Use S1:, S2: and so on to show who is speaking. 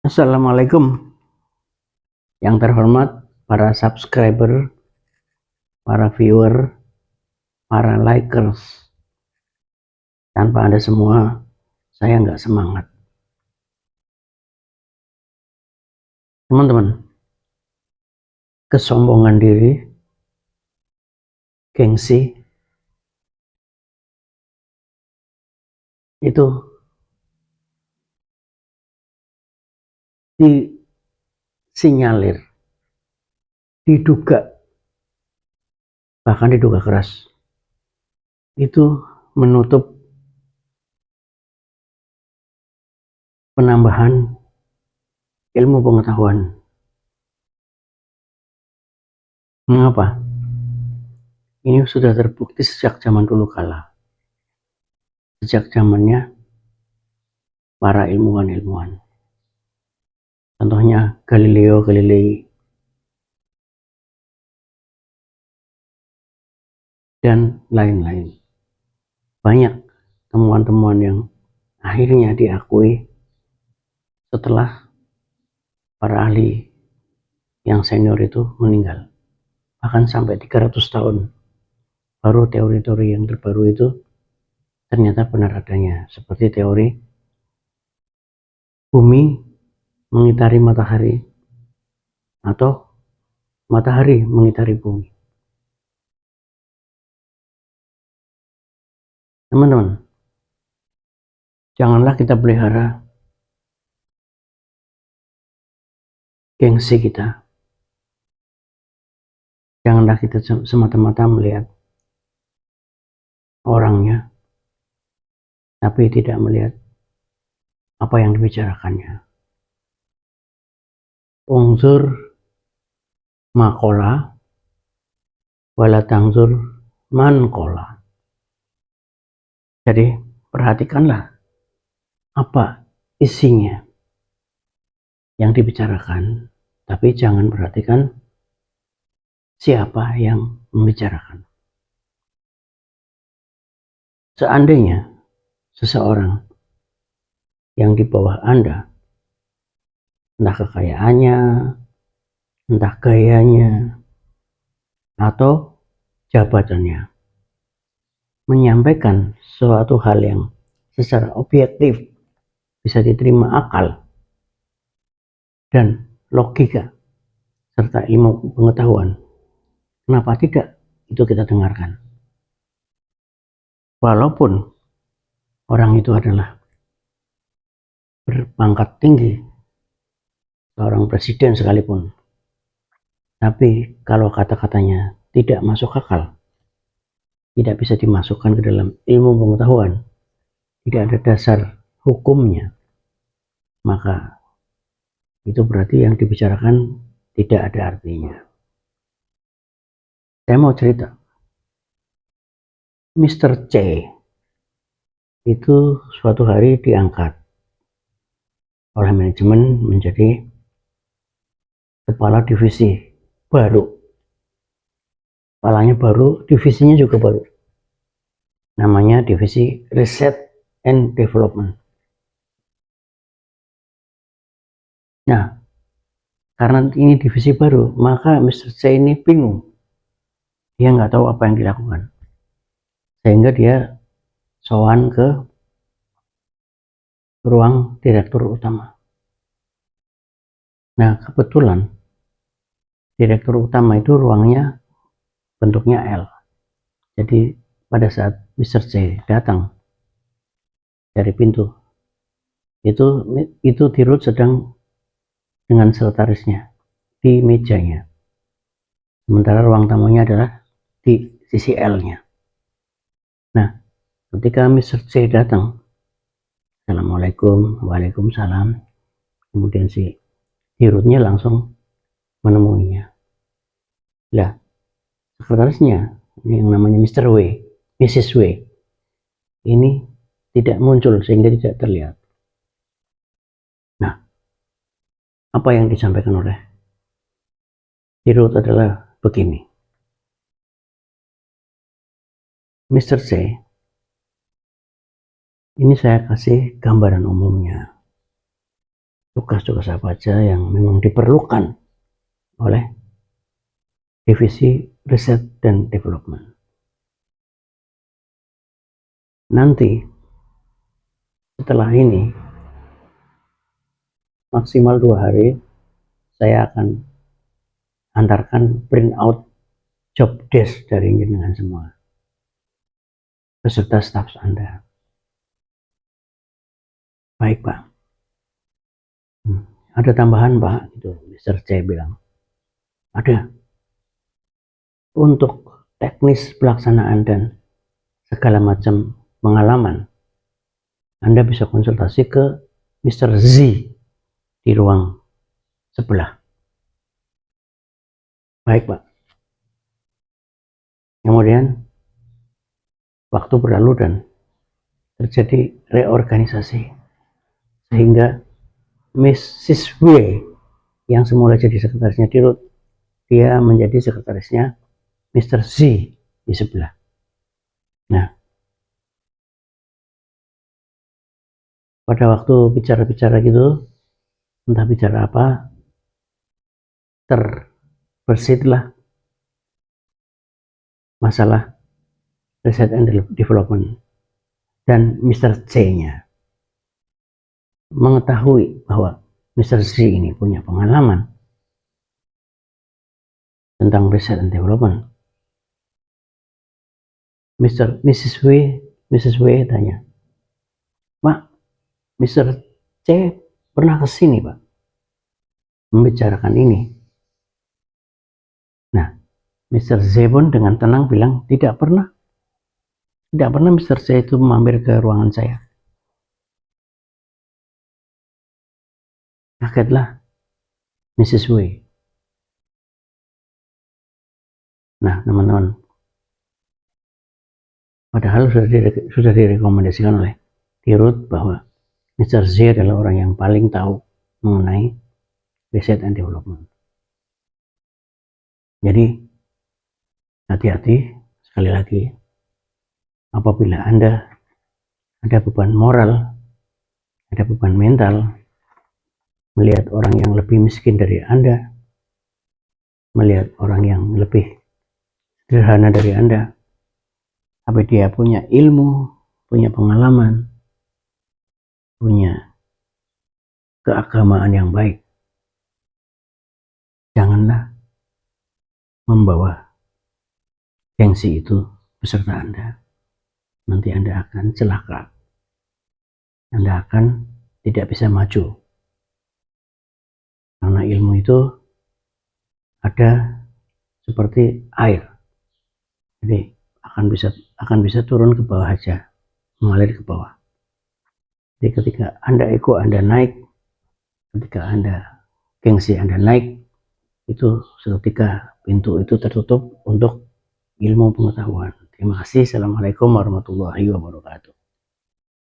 S1: Assalamualaikum yang terhormat para subscriber, para viewer, para likers. Tanpa Anda semua, saya nggak semangat. Teman-teman, kesombongan diri, gengsi, itu disinyalir, diduga, bahkan diduga keras. Itu menutup penambahan ilmu pengetahuan. Mengapa? Ini sudah terbukti sejak zaman dulu kala. Sejak zamannya para ilmuwan-ilmuwan. Contohnya Galileo Galilei dan lain-lain. Banyak temuan-temuan yang akhirnya diakui setelah para ahli yang senior itu meninggal. Bahkan sampai 300 tahun baru teori-teori yang terbaru itu ternyata benar adanya. Seperti teori bumi mengitari matahari atau matahari mengitari bumi. Teman-teman, janganlah kita pelihara gengsi kita. Janganlah kita semata-mata melihat orangnya, tapi tidak melihat apa yang dibicarakannya. Ungzur makola wala tangzur mankola. Jadi perhatikanlah apa isinya yang dibicarakan, tapi jangan perhatikan siapa yang membicarakan. Seandainya seseorang yang di bawah Anda, entah kekayaannya, entah gayanya, atau jabatannya, menyampaikan suatu hal yang secara objektif bisa diterima akal dan logika serta ilmu pengetahuan, kenapa tidak itu kita dengarkan? Walaupun orang itu adalah berpangkat tinggi, seorang presiden sekalipun, tapi kalau kata-katanya tidak masuk akal, tidak bisa dimasukkan ke dalam ilmu pengetahuan, tidak ada dasar hukumnya, maka itu berarti yang dibicarakan tidak ada artinya. Saya mau cerita, Mr. C itu suatu hari diangkat oleh manajemen menjadi kepala divisi baru. Kepalanya baru, divisinya juga baru. Namanya divisi Research and Development. Nah, karena ini divisi baru, maka Mr. C ini bingung. Dia nggak tahu apa yang dilakukan. Sehingga dia sowan ke ruang direktur utama. Nah, kebetulan direktur utama itu ruangnya bentuknya L. Jadi pada saat Mr. C datang dari pintu, itu Dirut sedang dengan sekretarisnya di mejanya. Sementara ruang tamunya adalah di sisi L-nya. Nah, ketika Mr. C datang, Assalamualaikum, waalaikumsalam. Kemudian si Dirutnya langsung menemuinya. Lah, sekretarisnya yang namanya Mr. W, Mrs. W, ini tidak muncul sehingga tidak terlihat. Nah, apa yang disampaikan oleh Dirut adalah begini. Mr. C, ini saya kasih gambaran umumnya. tugas-tugas apa aja yang memang diperlukan oleh divisi riset dan development. Nanti setelah ini maksimal 2 hari saya akan antarkan print out job desk dari jenengan semua beserta staf Anda. Baik Pak. Ada tambahan Pak? Itu Mr. C bilang. Ada. Untuk teknis pelaksanaan dan segala macam pengalaman, Anda bisa konsultasi ke Mr. Z di ruang sebelah. Baik Pak. Kemudian waktu berlalu dan terjadi reorganisasi sehingga Mrs. W yang semula jadi sekretarisnya Dirut, dia menjadi sekretarisnya Mr. Z di sebelah. Nah, pada waktu bicara-bicara gitu, entah bicara apa, terbersihlah masalah research and development, dan Mr. C-nya mengetahui bahwa Mr. Z ini punya pengalaman tentang research and development. Mrs. W tanya, Pak, Mr. C pernah kesini Pak membicarakan ini. Nah, Mr. Z pun dengan tenang bilang tidak pernah Mr. C itu mampir ke ruangan saya. Kagetlah Mrs. W. Nah teman-teman, padahal sudah direkomendasikan oleh Dirut bahwa Mr. Z adalah orang yang paling tahu mengenai research and development. Jadi hati-hati, sekali lagi, apabila Anda ada beban moral, ada beban mental, melihat orang yang lebih miskin dari Anda, melihat orang yang lebih sederhana dari Anda, tapi dia punya ilmu, punya pengalaman, punya keagamaan yang baik, janganlah membawa gengsi itu beserta Anda. Nanti Anda akan celaka. Anda akan tidak bisa maju. Karena ilmu itu ada seperti air. Jadi akan bisa turun ke bawah aja, mengalir ke bawah. Jadi ketika Anda ego Anda naik, ketika Anda gengsi Anda naik, itu seketika pintu itu tertutup untuk ilmu pengetahuan. Terima kasih. Assalamualaikum warahmatullahi wabarakatuh.